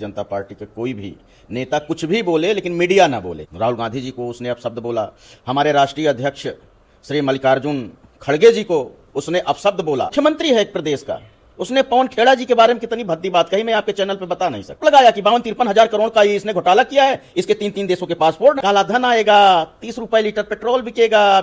जनता party के कोई भी नेता कुछ भी बोले लेकिन मीडिया ना बोले। राहुल गांधी जी को उसने अपशब्द बोला, हमारे राष्ट्रीय अध्यक्ष श्री मल्लिकार्जुन खड़गे जी को उसने अपशब्द बोला। मुख्यमंत्री है एक प्रदेश का, उसने पवन खेड़ा जी के बारे में कितनी भद्दी बात कही, मैं आपके चैनल पे बता नहीं सकता। लगाया कि 52-53 हजार करोड़ का इसने घोटाला किया है, इसके 3 देशों के पासपोर्ट, काला धन आएगा, 30 रुपए लीटर पेट्रोल बिकेगा,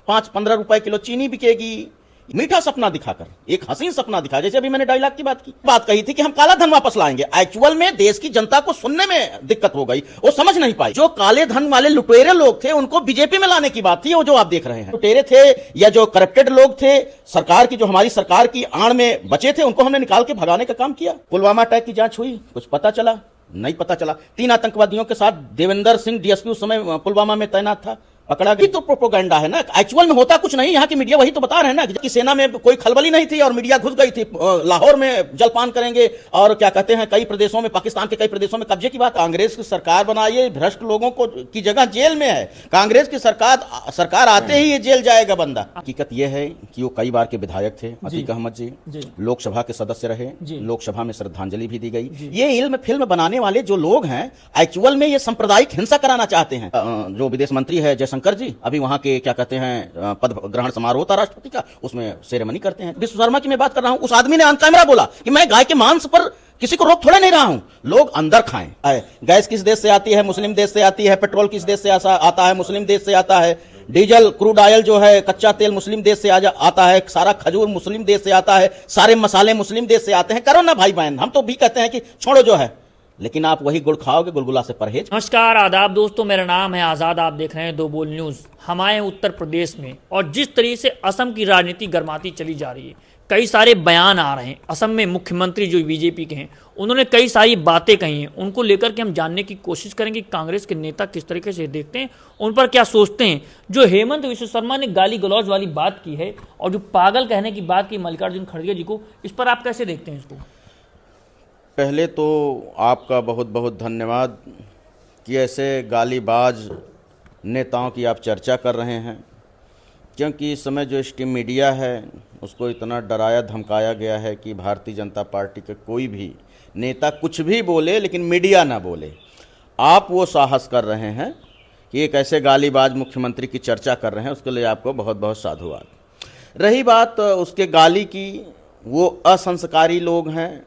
5-15 रुपए किलो चीनी बिकेगी। मीठा सपना दिखाकर, एक हसीन सपना दिखा, जैसे अभी मैंने डायलॉग की बात कही थी कि हम काला धन वापस लाएंगे। एक्चुअल में देश की जनता को सुनने में दिक्कत हो गई, वो समझ नहीं पाई। जो काले धन वाले लुटेरे लोग थे उनको बीजेपी में लाने की बात थी, वो जो आप देख रहे हैं लुटेरे थे या जो करप्टेड लोग थे, सरकार की जो हमारी सरकार की आड़ में बचे थे, उनको हमने निकाल के भगाने का काम किया। पुलवामा अटैक की जांच हुई, कुछ पता चला? नहीं पता चला। 3 आतंकवादियों के साथ देवेंद्र सिंह डीएसपी उस समय पुलवामा में तैनात था, पकड़ा गया। तो प्रोपोगंडा है ना, एक्चुअल में होता कुछ नहीं। यहाँ की मीडिया वही तो बता रहे हैं ना कि सेना में कोई खलबली नहीं थी और मीडिया घुस गई थी। लाहौर में जलपान करेंगे और क्या कहते हैं, कई प्रदेशों में, पाकिस्तान के कई प्रदेशों में कब्जे की बात। कांग्रेस की सरकार बनाई, भ्रष्ट लोगों को की जगह जेल में है। कांग्रेस की सरकार आते ही ये जेल जाएगा बंदा। हकीकत यह है कि वो कई बार के विधायक थे। अतीक अहमद जी लोकसभा के सदस्य रहे, लोकसभा में श्रद्धांजलि भी दी गई। ये फिल्म बनाने वाले जो लोग हैं, एक्चुअल में ये सांप्रदायिक हिंसा कराना चाहते हैं। जो विदेश मंत्री है शंकर जी, अभी वहां के क्या कहते हैं पद ग्रहण समारोह था राष्ट्रपति का, उसमें सेरेमनी करते हैं। विश्वकर्मा की मैं बात कर रहा हूं, उस आदमी ने ऑन कैमरा बोला कि मैं गाय के मांस पर किसी को रोक थोड़े नहीं रहा हूं, लोग अंदर खाएं। गैस किस देश से आती है? मुस्लिम देश से आती है। पेट्रोल किस देश से आता है? मुस्लिम देश से आता है। डीजल, क्रूड ऑयल जो है, कच्चा तेल मुस्लिम देश से आता है। सारा खजूर मुस्लिम देश से आता है। सारे मसाले मुस्लिम देश से आते हैं। करो ना भाई बहन, हम तो भी कहते हैं कि छोड़ो जो है, लेकिन आप वही गुड़ खाओगे, गुलगुला से परहेज। नमस्कार, आदाब दोस्तों, मेरा नाम है आज़ाद। आप देख रहे हैं दो बोल न्यूज़। हम आए उत्तर प्रदेश में और जिस तरीके से असम की राजनीति गर्माती चली जा रही है, कई सारे बयान आ रहे हैं। असम में मुख्यमंत्री जो बीजेपी के हैं, उन्होंने कई सारी बातें कही हैं। उनको लेकर के हम जानने की कोशिश करेंगे कांग्रेस के नेता किस तरीके से देखते हैं, उन पर क्या सोचते हैं। जो हेमंत विश्व शर्मा ने गाली गलौज वाली बात की है और जो पागल कहने की बात की मल्लिकार्जुन खड़गे जी को, इस पर आप कैसे देखते हैं इसको? पहले तो आपका बहुत बहुत धन्यवाद कि ऐसे गालीबाज नेताओं की आप चर्चा कर रहे हैं, क्योंकि इस समय जो स्ट्रीम मीडिया है उसको इतना डराया धमकाया गया है कि भारतीय जनता पार्टी के कोई भी नेता कुछ भी बोले लेकिन मीडिया ना बोले। आप वो साहस कर रहे हैं कि एक ऐसे गालीबाज मुख्यमंत्री की चर्चा कर रहे हैं, उसके लिए आपको बहुत बहुत साधुवाद। रही बात उसके गाली की, वो असंस्कारी लोग हैं।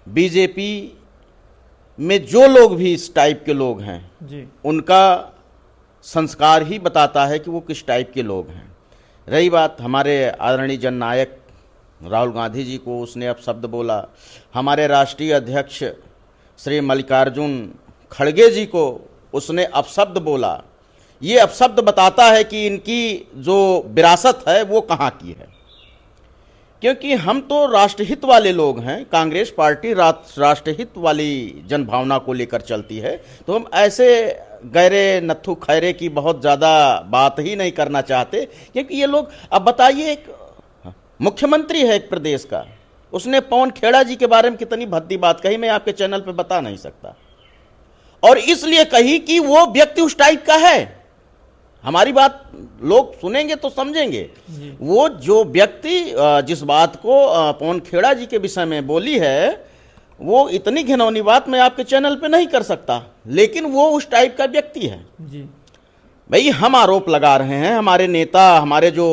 बीजेपी में जो लोग भी इस टाइप के लोग हैं जी, उनका संस्कार ही बताता है कि वो किस टाइप के लोग हैं। रही बात हमारे आदरणीय जननायक राहुल गांधी जी को उसने अपशब्द बोला, हमारे राष्ट्रीय अध्यक्ष श्री मल्लिकार्जुन खड़गे जी को उसने अपशब्द बोला। ये अपशब्द बताता है कि इनकी जो विरासत है वो कहाँ की है, क्योंकि हम तो राष्ट्रहित वाले लोग हैं। कांग्रेस पार्टी राष्ट्रहित वाली जनभावना को लेकर चलती है, तो हम ऐसे गैरे नत्थु खैरे की बहुत ज़्यादा बात ही नहीं करना चाहते। क्योंकि ये लोग, अब बताइए, एक मुख्यमंत्री है एक प्रदेश का, उसने पवन खेड़ा जी के बारे में कितनी भद्दी बात कही, मैं आपके चैनल पे बता नहीं सकता। और इसलिए कही कि वो व्यक्ति उस टाइप का है। हमारी बात लोग सुनेंगे तो समझेंगे। वो जो व्यक्ति जिस बात को पवन खेड़ा जी के विषय में बोली है, वो इतनी घिनौनी बात मैं आपके चैनल पे नहीं कर सकता, लेकिन वो उस टाइप का व्यक्ति है जी। भाई हम आरोप लगा रहे हैं, हमारे नेता, हमारे जो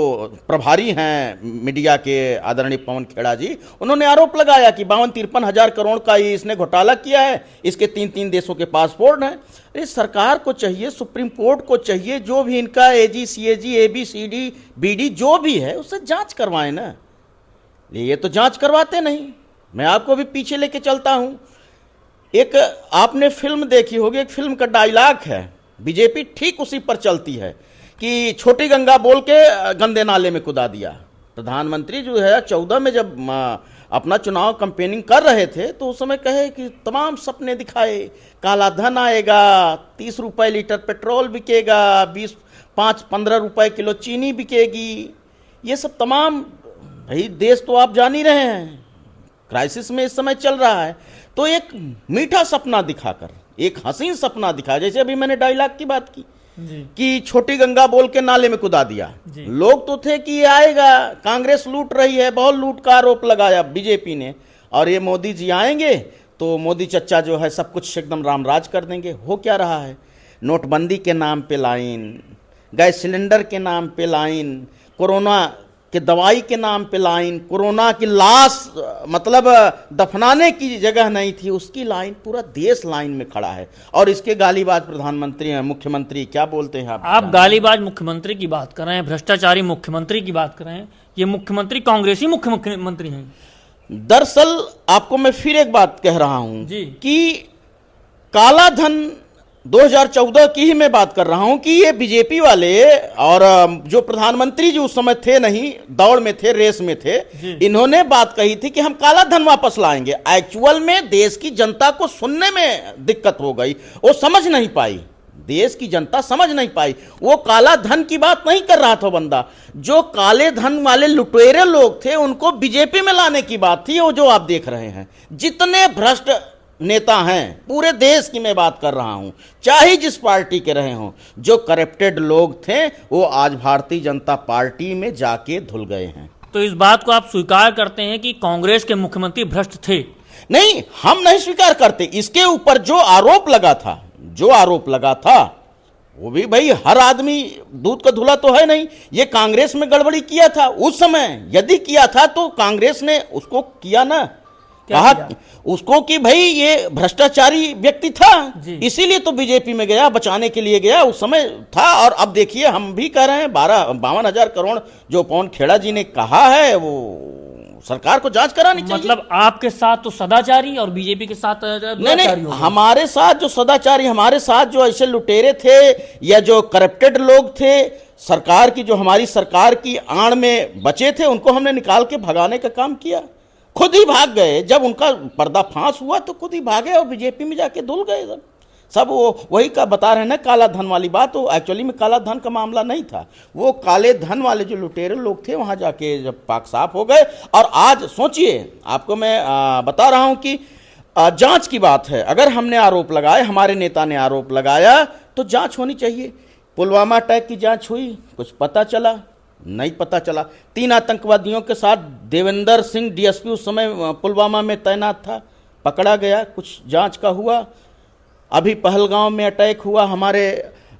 प्रभारी हैं मीडिया के आदरणीय पवन खेड़ा जी, उन्होंने आरोप लगाया कि 52-53 हजार करोड़ का इसने घोटाला किया है, इसके 3 देशों के पासपोर्ट हैं। अरे सरकार को चाहिए, सुप्रीम कोर्ट को चाहिए, जो भी इनका एजी, सीएजी, एबीसीडी, बीडी जो भी है उससे जांच करवाएं ना। ये तो जांच करवाते नहीं। मैं आपको भी पीछे लेके चलता हूं। एक आपने फिल्म देखी होगी, एक फिल्म का डायलॉग है, बीजेपी ठीक उसी पर चलती है कि छोटी गंगा बोल के गंदे नाले में कुदा दिया। प्रधानमंत्री जो है 14 में जब अपना चुनाव कैंपेनिंग कर रहे थे, तो उस समय कहे कि तमाम सपने दिखाए, काला धन आएगा, 30 रुपए लीटर पेट्रोल बिकेगा, 5-15 रुपए किलो चीनी बिकेगी। ये सब तमाम, भाई देश तो आप जान ही रहे हैं क्राइसिस में इस समय चल रहा है। तो एक मीठा सपना दिखाकर, एक हसीन सपना दिखा, जैसे अभी मैंने डायलॉग की बात की कि छोटी गंगा बोल के नाले में कुदा दिया। लोग तो थे कि ये आएगा, कांग्रेस लूट रही है, बहुत लूट का आरोप लगाया बीजेपी ने, और ये मोदी जी आएंगे तो मोदी चच्चा जो है सब कुछ एकदम रामराज कर देंगे। हो क्या रहा है? नोटबंदी के नाम पे लाइन, गैस सिलेंडर के नाम पे लाइन, कोरोना के दवाई के नाम पे लाइन, कोरोना की लाश मतलब दफनाने की जगह नहीं थी उसकी लाइन, पूरा देश लाइन में खड़ा है। और इसके गालीबाज प्रधानमंत्री हैं, मुख्यमंत्री क्या बोलते हैं आप गालीबाज मुख्यमंत्री की बात कर रहे हैं, भ्रष्टाचारी मुख्यमंत्री की बात कर रहे हैं। ये मुख्यमंत्री कांग्रेसी मुख्यमंत्री हैं। दरअसल आपको मैं फिर एक बात कह रहा हूं जी कि काला धन 2014 की ही मैं बात कर रहा हूं कि ये बीजेपी वाले और जो प्रधानमंत्री जी उस समय थे नहीं, दौड़ में थे, रेस में थे, इन्होंने बात कही थी कि हम काला धन वापस लाएंगे। एक्चुअल में देश की जनता को सुनने में दिक्कत हो गई, वो समझ नहीं पाई, देश की जनता समझ नहीं पाई। वो काला धन की बात नहीं कर रहा था बंदा, जो काले धन वाले लुटेरे लोग थे उनको बीजेपी में लाने की बात थी। वो जो आप देख रहे हैं, जितने भ्रष्ट नेता हैं पूरे देश की मैं बात कर रहा हूं, चाहे जिस पार्टी के रहे हों, जो करप्टेड लोग थे वो आज भारतीय जनता पार्टी में जाके धुल गए हैं। तो इस बात को आप स्वीकार करते हैं कि कांग्रेस के मुख्यमंत्री भ्रष्ट थे? नहीं, हम नहीं स्वीकार करते। इसके ऊपर जो आरोप लगा था वो भी भाई हर आदमी दूध का धुला तो है नहीं। ये कांग्रेस में गड़बड़ी किया था उस समय, यदि किया था तो कांग्रेस ने उसको किया ना, कहा उसको कि भाई ये भ्रष्टाचारी व्यक्ति था, इसीलिए तो बीजेपी में गया, बचाने के लिए गया, उस समय था। और अब देखिए हम भी कह रहे हैं 52,000 करोड़ जो पवन खेड़ा जी ने कहा है वो सरकार को जांच करानी चाहिए। मतलब आपके साथ तो सदाचारी और बीजेपी के साथ नहीं, हमारे साथ जो सदाचारी, हमारे साथ जो ऐसे लुटेरे थे या जो करप्टेड लोग थे, सरकार की जो हमारी सरकार की आड़ में बचे थे, उनको हमने निकाल के भगाने का काम किया। खुद ही भाग गए, जब उनका पर्दाफाश हुआ तो खुद ही भागे और बीजेपी में जाके धुल गए सब। वो वही का बता रहे हैं ना, काला धन वाली बात। तो एक्चुअली में काला धन का मामला नहीं था, वो काले धन वाले जो लुटेरे लोग थे वहां जाके जब पाक साफ हो गए। और आज सोचिए, आपको मैं बता रहा हूं कि जांच की बात है। अगर हमने आरोप लगाए, हमारे नेता ने आरोप लगाया, तो जांच होनी चाहिए। पुलवामा अटैक की जांच हुई, कुछ पता चला? नहीं पता चला। 3 आतंकवादियों के साथ देवेंद्र सिंह डीएसपी उस समय पुलवामा में तैनात था, पकड़ा गया, कुछ जांच का हुआ। अभी पहलगांव में अटैक हुआ, हमारे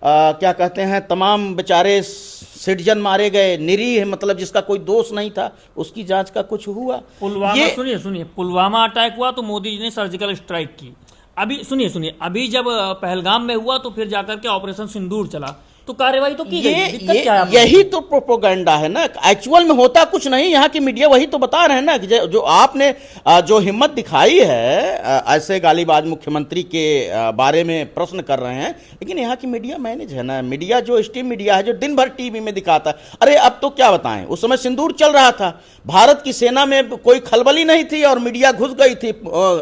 क्या कहते हैं, तमाम बेचारे सिटीजन मारे गए, निरीह, मतलब जिसका कोई दोष नहीं था, उसकी जांच का कुछ हुआ? पुलवामा, सुनिए, पुलवामा अटैक हुआ तो मोदी जी ने सर्जिकल स्ट्राइक की। अभी सुनिए, अभी जब पहलगाम में हुआ तो फिर जाकर के ऑपरेशन सिंदूर चला, तो कार्रवाई तो की गई। यही तो प्रोपोगंडा है ना, एक्चुअल में होता कुछ नहीं। यहाँ की मीडिया वही तो बता रहे हैं ना कि जो आपने जो हिम्मत दिखाई है ऐसे गालीबाज मुख्यमंत्री के बारे में प्रश्न कर रहे हैं, लेकिन यहाँ की मीडिया मैनेज है ना। मीडिया जो स्ट्रीम मीडिया है, जो दिन भर टीवी में दिखाता है। अरे अब तो क्या बताएं, उस समय सिंदूर चल रहा था, भारत की सेना में कोई खलबली नहीं थी और मीडिया घुस गई थी।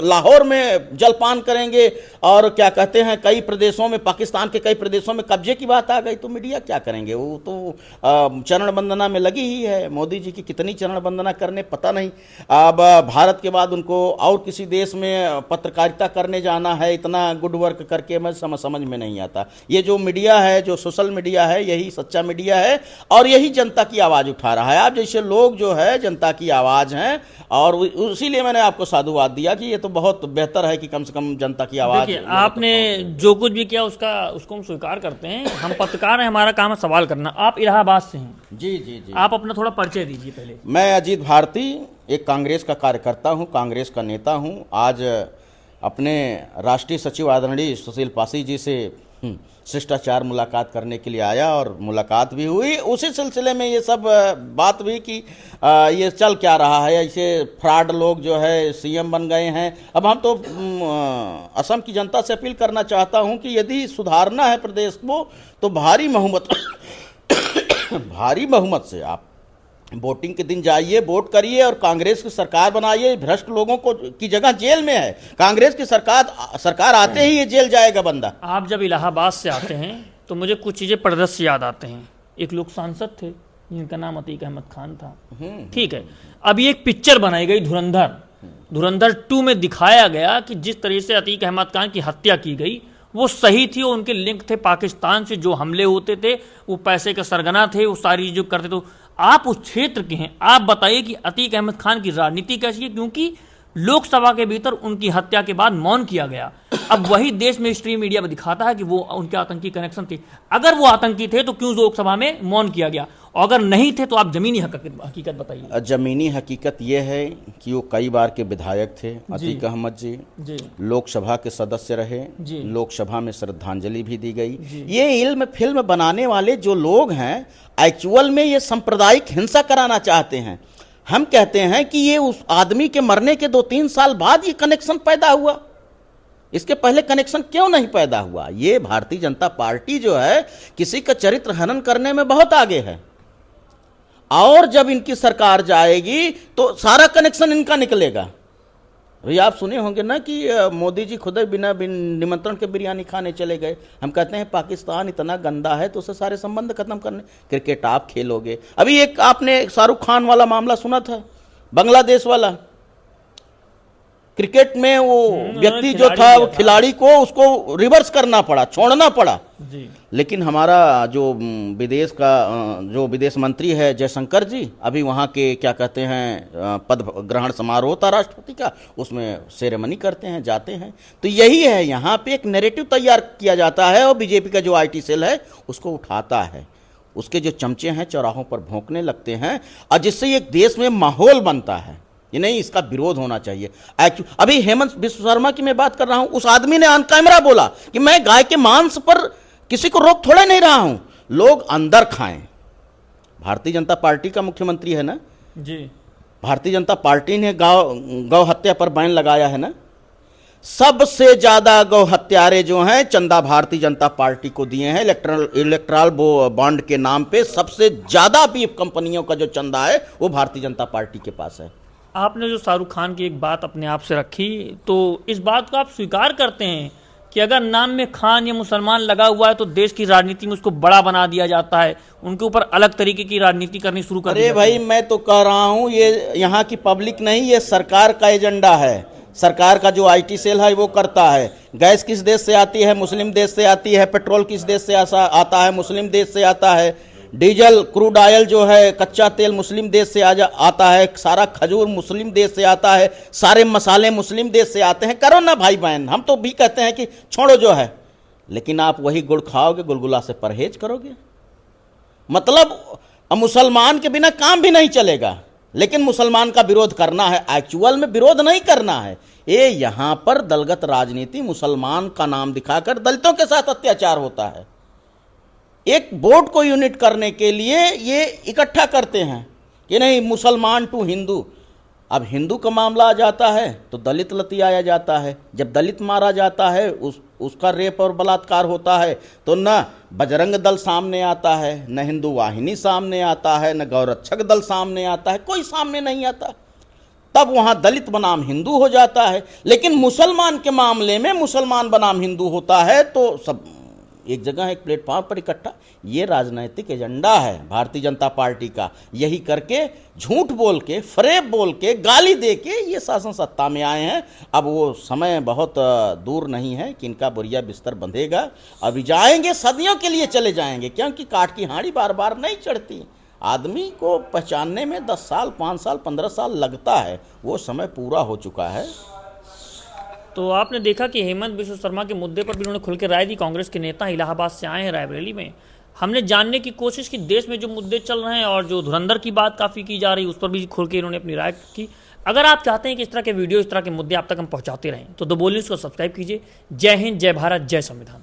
लाहौर में जलपान करेंगे और क्या कहते हैं, कई प्रदेशों में, पाकिस्तान के कई प्रदेशों में कब्जे की बात आ गई, तो मीडिया क्या करेंगे? वो तो चरण वंदना में लगी ही है। मोदी जी की कितनी चरण वंदना करने पता नहीं। अब भारत के बाद उनको और किसी देश में पत्रकारिता करने जाना है, इतना गुड वर्क करके मैं समझ में नहीं आता। ये जो मीडिया है, जो सोशल मीडिया है, यही सच्चा मीडिया है और यही जनता की आवाज़ उठा रहा है। आप जैसे लोग जो है जनता की आवाज़ हैं, और उसीलिए मैंने आपको साधुवाद दिया कि ये तो बहुत बेहतर है कि कम से कम जनता की आवाज़। आपने जो कुछ भी किया उसको हम स्वीकार करते हैं। हम पत्रकार हैं, हमारा काम है सवाल करना। आप इलाहाबाद से हैं? जी। आप अपना थोड़ा परिचय दीजिए पहले। मैं अजीत भारती, एक कांग्रेस का कार्यकर्ता हूं, कांग्रेस का नेता हूं। आज अपने राष्ट्रीय सचिव आदरणीय सुशील पासी जी से शिष्टाचार मुलाकात करने के लिए आया और मुलाकात भी हुई। उसी सिलसिले में ये सब बात भी कि ये चल क्या रहा है, ऐसे फ्रॉड लोग जो है सीएम बन गए हैं। अब हम तो असम की जनता से अपील करना चाहता हूं कि यदि सुधारना है प्रदेश को तो भारी बहुमत से आप वोटिंग के दिन जाइए, वोट करिए और कांग्रेस की सरकार बनाइए। भ्रष्ट लोगों को की जगह जेल में है, कांग्रेस की सरकार आते ही ये जेल जाएगा बंदा। आप जब इलाहाबाद से आते हैं तो मुझे कुछ चीजें परिदृश्य से याद आते हैं। एक लोग सांसद थे जिनका नाम अतीक अहमद खान था, ठीक है। अभी एक पिक्चर बनाई गई धुरंधर 2 में दिखाया गया कि जिस तरह से अतीक अहमद खान की हत्या की गई वो सही थी। उनके लिंक थे पाकिस्तान से, जो हमले होते थे वो पैसे का सरगना थे, वो सारी जो करते थे। आप उस क्षेत्र के हैं, आप बताइए कि अतीक अहमद खान की राजनीति कैसी है? क्योंकि लोकसभा के भीतर उनकी हत्या के बाद मौन किया गया। अब वही देश में स्ट्रीम मीडिया में दिखाता है कि वो उनके आतंकी कनेक्शन थे। अगर वो आतंकी थे तो क्यों लोकसभा में मौन किया गया, और अगर नहीं थे तो आप जमीनी हकीकत बताइए। जमीनी हकीकत ये है कि वो कई बार के विधायक थे, अतीक अहमद जी लोकसभा के सदस्य रहे, लोकसभा में श्रद्धांजलि भी दी गई। ये इल्म फिल्म बनाने वाले जो लोग हैं एक्चुअल में ये सांप्रदायिक हिंसा कराना चाहते हैं। हम कहते हैं कि ये उस आदमी के मरने के 2-3 साल बाद ये कनेक्शन पैदा हुआ, इसके पहले कनेक्शन क्यों नहीं पैदा हुआ? ये भारतीय जनता पार्टी जो है किसी का चरित्र हनन करने में बहुत आगे है, और जब इनकी सरकार जाएगी तो सारा कनेक्शन इनका निकलेगा। अभी आप सुने होंगे ना कि मोदी जी खुद बिना निमंत्रण के बिरयानी खाने चले गए। हम कहते हैं पाकिस्तान इतना गंदा है तो उससे सारे संबंध खत्म करने। क्रिकेट आप खेलोगे। अभी एक आपने शाहरुख खान वाला मामला सुना था, बांग्लादेश वाला। क्रिकेट में वो व्यक्ति जो था वो खिलाड़ी को उसको रिवर्स करना पड़ा, छोड़ना पड़ा जी। लेकिन हमारा जो विदेश मंत्री है जयशंकर जी, अभी वहाँ के क्या कहते हैं पद ग्रहण समारोह था राष्ट्रपति का, उसमें सेरेमनी करते हैं, जाते हैं। तो यही है, यहाँ पे एक नैरेटिव तैयार किया जाता है और बीजेपी का जो आईटी सेल है उसको उठाता है, उसके जो चमचे हैं चौराहों पर भौंकने लगते हैं, और जिससे एक देश में माहौल बनता है। ये नहीं, इसका विरोध होना चाहिए। अभी हेमंत बिश्व शर्मा की मैं बात कर रहा हूं, उस आदमी ने ऑन कैमरा बोला कि मैं गाय के मांस पर किसी को रोक थोड़े नहीं रहा हूं, लोग अंदर खाएं। भारतीय जनता पार्टी का मुख्यमंत्री है ना जी, भारतीय जनता पार्टी ने गौ हत्या पर बैन लगाया है ना। सबसे ज्यादा गौ हत्यारे जो हैं चंदा भारतीय जनता पार्टी को दिए हैं इलेक्ट्रल बॉन्ड के नाम पे। सबसे ज्यादा बीफ कंपनियों का जो चंदा है वो भारतीय जनता पार्टी के पास है। आपने जो शाहरुख खान की एक बात अपने आप से रखी, तो इस बात को आप स्वीकार करते हैं कि अगर नाम में खान या मुसलमान लगा हुआ है तो देश की राजनीति में उसको बड़ा बना दिया जाता है, उनके ऊपर अलग तरीके की राजनीति करनी शुरू कर दी? अरे भाई, मैं तो कह रहा हूं ये यहाँ की पब्लिक नहीं, ये सरकार का एजेंडा है। सरकार का जो आईटी सेल है वो करता है। गैस किस देश से आती है? मुस्लिम देश से आती है। पेट्रोल किस देश से आता है? मुस्लिम देश से आता है। डीजल, क्रूड ऑयल जो है, कच्चा तेल मुस्लिम देश से आता है। सारा खजूर मुस्लिम देश से आता है। सारे मसाले मुस्लिम देश से आते हैं। करो ना भाई बहन, हम तो भी कहते हैं कि छोड़ो जो है, लेकिन आप वही गुड़ खाओगे, गुलगुला से परहेज करोगे। मतलब मुसलमान के बिना काम भी नहीं चलेगा, लेकिन मुसलमान का विरोध करना है। एक्चुअल में विरोध नहीं करना है। ये यहां पर दलगत राजनीति, मुसलमान का नाम दिखाकर दलितों के साथ अत्याचार होता है। एक बोर्ड को यूनिट करने के लिए ये इकट्ठा करते हैं कि नहीं मुसलमान टू हिंदू। अब हिंदू का मामला आ जाता है तो दलित लतियाया जाता है। जब दलित मारा जाता है, उसका रेप और बलात्कार होता है, तो न बजरंग दल सामने आता है, न हिंदू वाहिनी सामने आता है, न गौरक्षक दल सामने आता है, कोई सामने नहीं आता। तब वहां दलित बनाम हिंदू हो जाता है। लेकिन मुसलमान के मामले में मुसलमान बनाम हिंदू होता है तो सब एक जगह एक प्लेटफॉर्म पर इकट्ठा। ये राजनीतिक एजेंडा है भारतीय जनता पार्टी का। यही करके झूठ बोल के, फरेब बोल के, गाली दे के ये शासन सत्ता में आए हैं। अब वो समय बहुत दूर नहीं है कि इनका बुरिया बिस्तर बंधेगा। अभी जाएंगे, सदियों के लिए चले जाएंगे, क्योंकि काठ की हांडी बार बार नहीं चढ़ती। आदमी को पहचानने में 10 साल, 5 साल, 15 साल लगता है। वो समय पूरा हो चुका है। तो आपने देखा कि हेमंत बिश्व शर्मा के मुद्दे पर भी उन्होंने खुल के राय दी। कांग्रेस के नेता इलाहाबाद से आए हैं रायबरेली में। हमने जानने की कोशिश की देश में जो मुद्दे चल रहे हैं, और जो धुरंधर की बात काफ़ी की जा रही है उस पर भी खुल के इन्होंने अपनी राय की। अगर आप चाहते हैं कि इस तरह के वीडियो, इस तरह के मुद्दे आप तक हम पहुँचाते रहें तो द बोल न्यूज़ को सब्सक्राइब कीजिए। जय हिंद, जय भारत, जय संविधान।